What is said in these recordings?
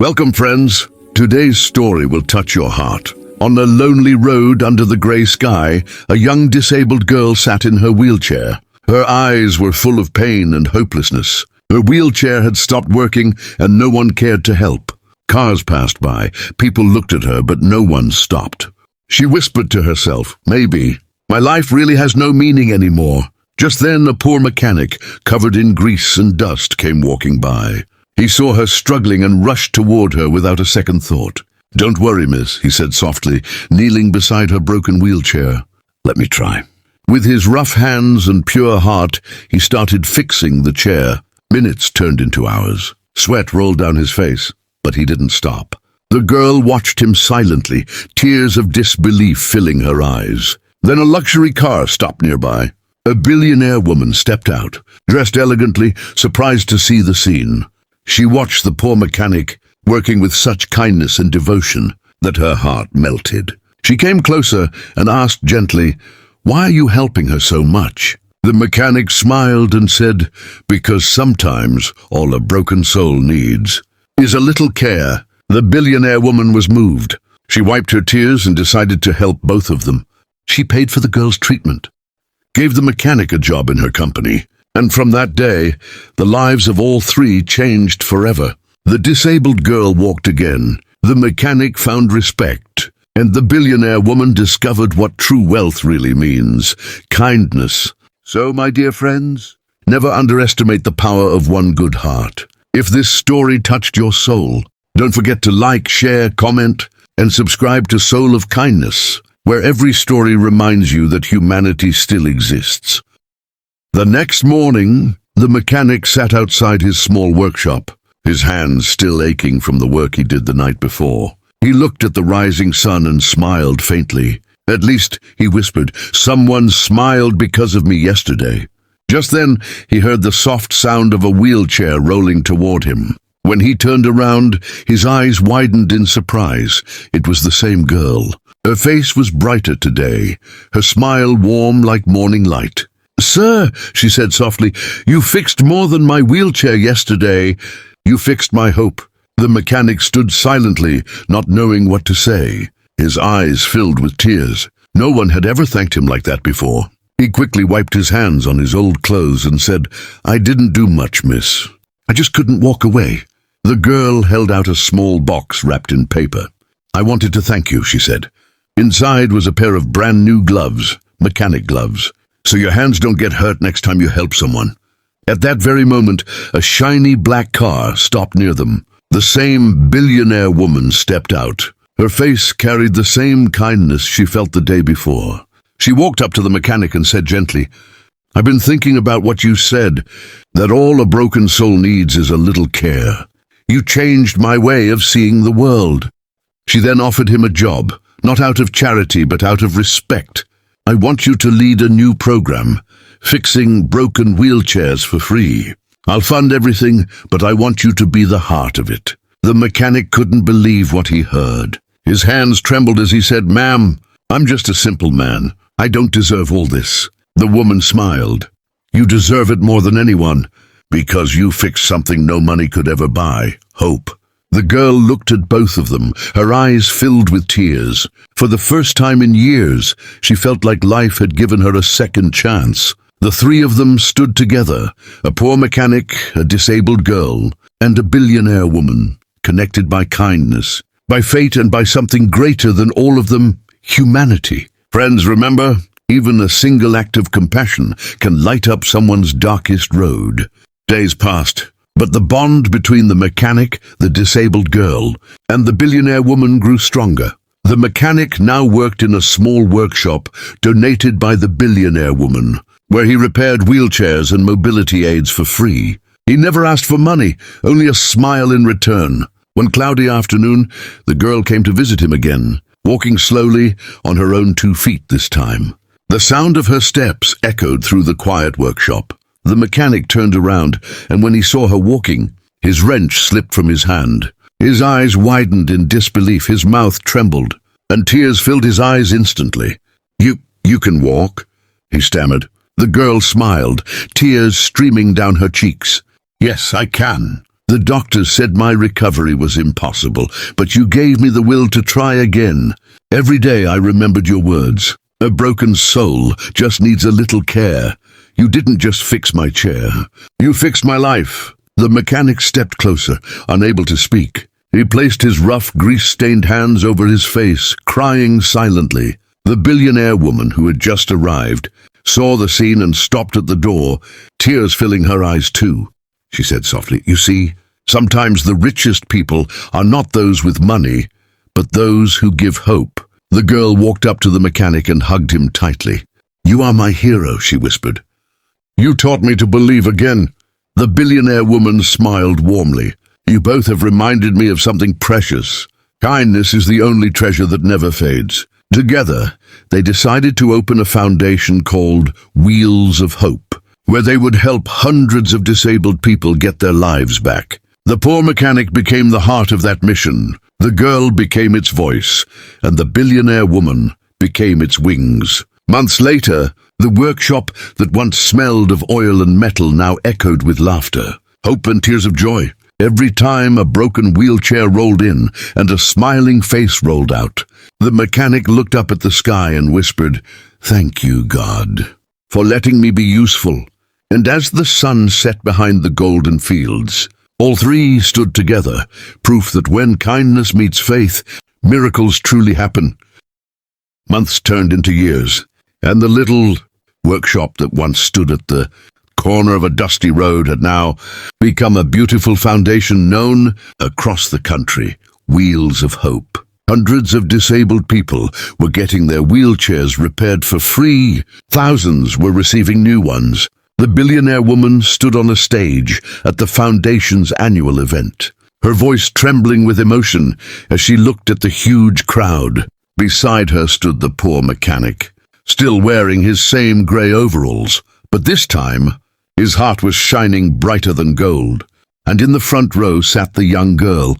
Welcome, friends. Today's story will touch your heart. On a lonely road under the grey sky, a young disabled girl sat in her wheelchair. Her eyes were full of pain and hopelessness. Her wheelchair had stopped working and no one cared to help. Cars passed by. People looked at her, but no one stopped. She whispered to herself, "Maybe. My life really has no meaning anymore." Just then, a poor mechanic, covered in grease and dust, came walking by. He saw her struggling and rushed toward her without a second thought. "Don't worry, miss," he said softly, kneeling beside her broken wheelchair. "Let me try." With his rough hands and pure heart, he started fixing the chair. Minutes turned into hours. Sweat rolled down his face, but he didn't stop. The girl watched him silently, tears of disbelief filling her eyes. Then a luxury car stopped nearby. A billionaire woman stepped out, dressed elegantly, surprised to see the scene. She watched the poor mechanic, working with such kindness and devotion that her heart melted. She came closer and asked gently, "Why are you helping her so much?" The mechanic smiled and said, "Because sometimes all a broken soul needs is a little care." The billionaire woman was moved. She wiped her tears and decided to help both of them. She paid for the girl's treatment, gave the mechanic a job in her company, and from that day, the lives of all three changed forever. The disabled girl walked again, the mechanic found respect, and the billionaire woman discovered what true wealth really means: kindness. So, my dear friends, never underestimate the power of one good heart. If this story touched your soul, don't forget to like, share, comment, and subscribe to Soul of Kindness, where every story reminds you that humanity still exists. The next morning, the mechanic sat outside his small workshop, his hands still aching from the work he did the night before. He looked at the rising sun and smiled faintly. "At least," he whispered, "someone smiled because of me yesterday." Just then, he heard the soft sound of a wheelchair rolling toward him. When he turned around, his eyes widened in surprise. It was the same girl. Her face was brighter today, her smile warm like morning light. "Sir," she said softly, "you fixed more than my wheelchair yesterday. You fixed my hope." The mechanic stood silently, not knowing what to say. His eyes filled with tears. No one had ever thanked him like that before. He quickly wiped his hands on his old clothes and said, "I didn't do much, miss. I just couldn't walk away." The girl held out a small box wrapped in paper. "I wanted to thank you," she said. Inside was a pair of brand new gloves, mechanic gloves, so your hands don't get hurt next time you help someone. At that very moment, a shiny black car stopped near them. The same billionaire woman stepped out. Her face carried the same kindness she felt the day before. She walked up to the mechanic and said gently, "I've been thinking about what you said, that all a broken soul needs is a little care. You changed my way of seeing the world." She then offered him a job, not out of charity but out of respect. "I want you to lead a new program, fixing broken wheelchairs for free. I'll fund everything, but I want you to be the heart of it." The mechanic couldn't believe what he heard. His hands trembled as he said, "Ma'am, I'm just a simple man. I don't deserve all this." The woman smiled. "You deserve it more than anyone, because you fixed something no money could ever buy: hope." The girl looked at both of them, her eyes filled with tears. For the first time in years, she felt like life had given her a second chance. The three of them stood together, a poor mechanic, a disabled girl, and a billionaire woman, connected by kindness, by fate, and by something greater than all of them: humanity. Friends, remember, even a single act of compassion can light up someone's darkest road. Days passed, but the bond between the mechanic, the disabled girl, and the billionaire woman grew stronger. The mechanic now worked in a small workshop donated by the billionaire woman, where he repaired wheelchairs and mobility aids for free. He never asked for money, only a smile in return. One cloudy afternoon, the girl came to visit him again, walking slowly, on her own 2 feet this time. The sound of her steps echoed through the quiet workshop. The mechanic turned around, and when he saw her walking, his wrench slipped from his hand. His eyes widened in disbelief, his mouth trembled, and tears filled his eyes instantly. You can walk," he stammered. The girl smiled, tears streaming down her cheeks. "Yes, I can. The doctors said my recovery was impossible, but you gave me the will to try again. Every day I remembered your words. A broken soul just needs a little care. You didn't just fix my chair. You fixed my life." The mechanic stepped closer, unable to speak. He placed his rough, grease-stained hands over his face, crying silently. The billionaire woman, who had just arrived, saw the scene and stopped at the door, tears filling her eyes too. She said softly, "You see, sometimes the richest people are not those with money, but those who give hope." The girl walked up to the mechanic and hugged him tightly. "You are my hero," she whispered. "You taught me to believe again." The billionaire woman smiled warmly. "You both have reminded me of something precious. Kindness is the only treasure that never fades." Together, they decided to open a foundation called Wheels of Hope, where they would help hundreds of disabled people get their lives back. The poor mechanic became the heart of that mission. The girl became its voice, and the billionaire woman became its wings. Months later, the workshop that once smelled of oil and metal now echoed with laughter, hope and tears of joy. Every time a broken wheelchair rolled in and a smiling face rolled out, the mechanic looked up at the sky and whispered, "Thank you, God, for letting me be useful." And as the sun set behind the golden fields, all three stood together, proof that when kindness meets faith, miracles truly happen. Months turned into years, and the little workshop that once stood at the corner of a dusty road had now become a beautiful foundation known across the country, Wheels of Hope. Hundreds of disabled people were getting their wheelchairs repaired for free. Thousands were receiving new ones. The billionaire woman stood on a stage at the foundation's annual event, her voice trembling with emotion as she looked at the huge crowd. Beside her stood the poor mechanic, still wearing his same grey overalls, but this time his heart was shining brighter than gold. And in the front row sat the young girl,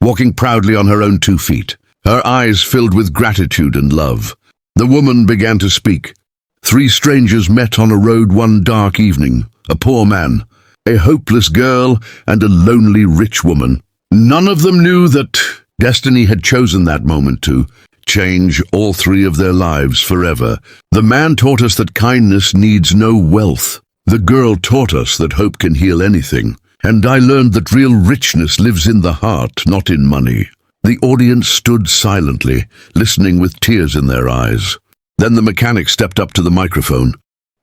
walking proudly on her own 2 feet, her eyes filled with gratitude and love. The woman began to speak. 3 strangers met on a road one dark evening, a poor man, a hopeless girl, and a lonely rich woman. None of them knew that destiny had chosen that moment to change all 3 of their lives forever. The man taught us that kindness needs no wealth. The girl taught us that hope can heal anything. And I learned that real richness lives in the heart, not in money. The audience stood silently, listening with tears in their eyes. Then the mechanic stepped up to the microphone.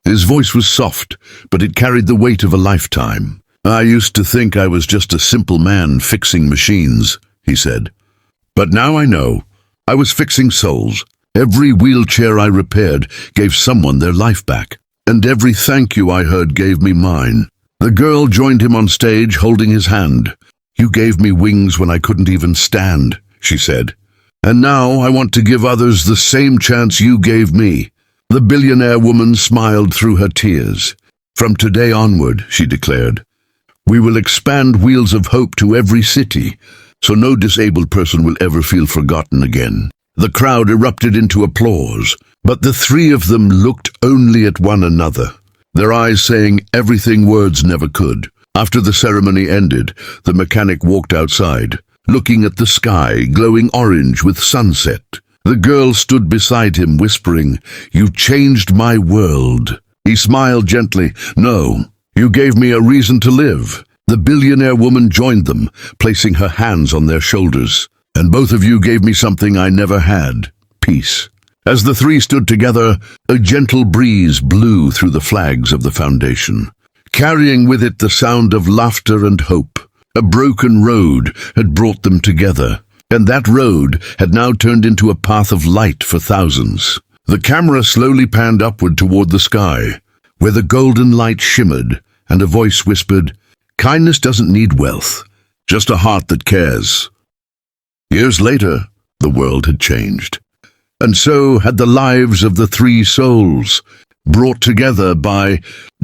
His voice was soft, but it carried the weight of a lifetime. "I used to think I was just a simple man fixing machines," he said. "But now I know. I was fixing souls. Every wheelchair I repaired gave someone their life back. And every thank you I heard gave me mine." The girl joined him on stage, holding his hand. "You gave me wings when I couldn't even stand," she said. "And now I want to give others the same chance you gave me." The billionaire woman smiled through her tears. "From today onward," she declared, "we will expand Wheels of Hope to every city, so no disabled person will ever feel forgotten again." The crowd erupted into applause, but the 3 of them looked only at one another, their eyes saying everything words never could. After the ceremony ended, the mechanic walked outside, looking at the sky glowing orange with sunset. The girl stood beside him, whispering, "You changed my world." He smiled gently. "No, you gave me a reason to live." The billionaire woman joined them, placing her hands on their shoulders. "And both of you gave me something I never had, peace." As the 3 stood together, a gentle breeze blew through the flags of the foundation, carrying with it the sound of laughter and hope. A broken road had brought them together, and that road had now turned into a path of light for thousands. The camera slowly panned upward toward the sky, where the golden light shimmered, and a voice whispered, "Kindness doesn't need wealth, just a heart that cares." Years later, the world had changed. And so had the lives of the 3 souls, brought together by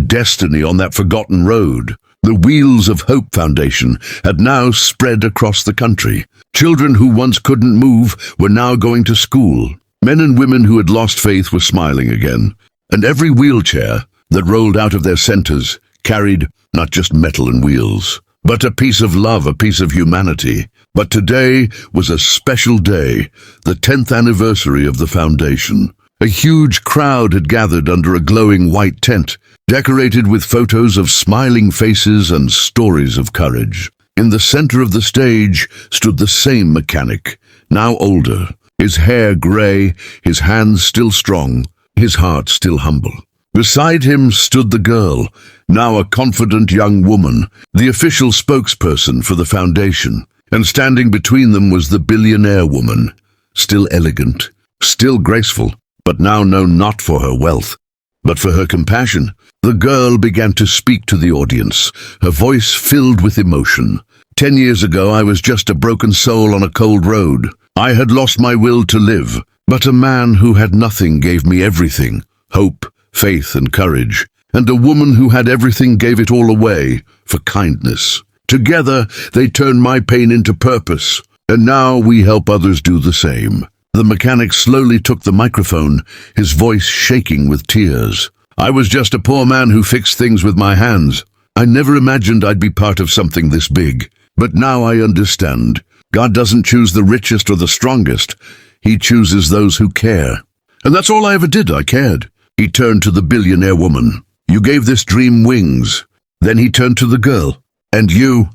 destiny on that forgotten road. The Wheels of Hope Foundation had now spread across the country. Children who once couldn't move were now going to school. Men and women who had lost faith were smiling again. And every wheelchair that rolled out of their centers carried not just metal and wheels, but a piece of love, a piece of humanity. But today was a special day, the 10th anniversary of the foundation. A huge crowd had gathered under a glowing white tent, decorated with photos of smiling faces and stories of courage. In the center of the stage stood the same mechanic, now older, his hair gray, his hands still strong, his heart still humble. Beside him stood the girl, now a confident young woman, the official spokesperson for the foundation. And standing between them was the billionaire woman, still elegant, still graceful, but now known not for her wealth, but for her compassion. The girl began to speak to the audience, her voice filled with emotion. 10 years ago, I was just a broken soul on a cold road. I had lost my will to live, but a man who had nothing gave me everything, hope, faith, and courage. And a woman who had everything gave it all away for kindness. Together, they turned my pain into purpose, and now we help others do the same. The mechanic slowly took the microphone, his voice shaking with tears. I was just a poor man who fixed things with my hands. I never imagined I'd be part of something this big. But now I understand. God doesn't choose the richest or the strongest. He chooses those who care. And that's all I ever did, I cared. He turned to the billionaire woman. You gave this dream wings. Then he turned to the girl. And you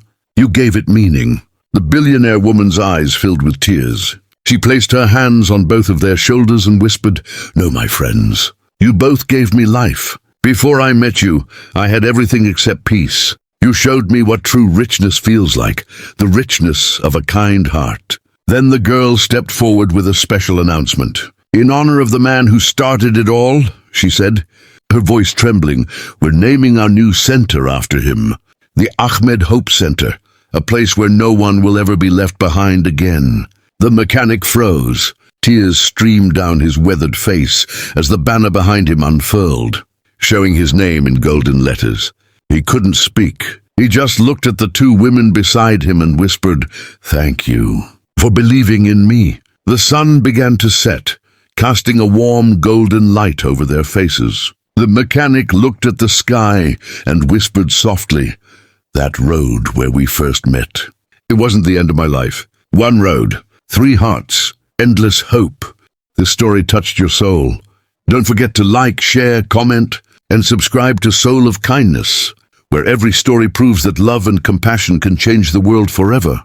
gave it meaning. The billionaire woman's eyes filled with tears. She placed her hands on both of their shoulders and whispered, No, my friends, you both gave me life. Before I met you, I had everything except peace. You showed me what true richness feels like, the richness of a kind heart. Then the girl stepped forward with a special announcement. In honor of the man who started it all, she said, her voice trembling, we're naming our new center after him. The Ahmed Hope Center, a place where no one will ever be left behind again. The mechanic froze. Tears streamed down his weathered face as the banner behind him unfurled, showing his name in golden letters. He couldn't speak. He just looked at the two women beside him and whispered, Thank you for believing in me. The sun began to set, casting a warm golden light over their faces. The mechanic looked at the sky and whispered softly, That road where we first met. It wasn't the end of my life. One road, 3 hearts, endless hope. This story touched your soul. Don't forget to like, share, comment, and subscribe to Soul of Kindness, where every story proves that love and compassion can change the world forever.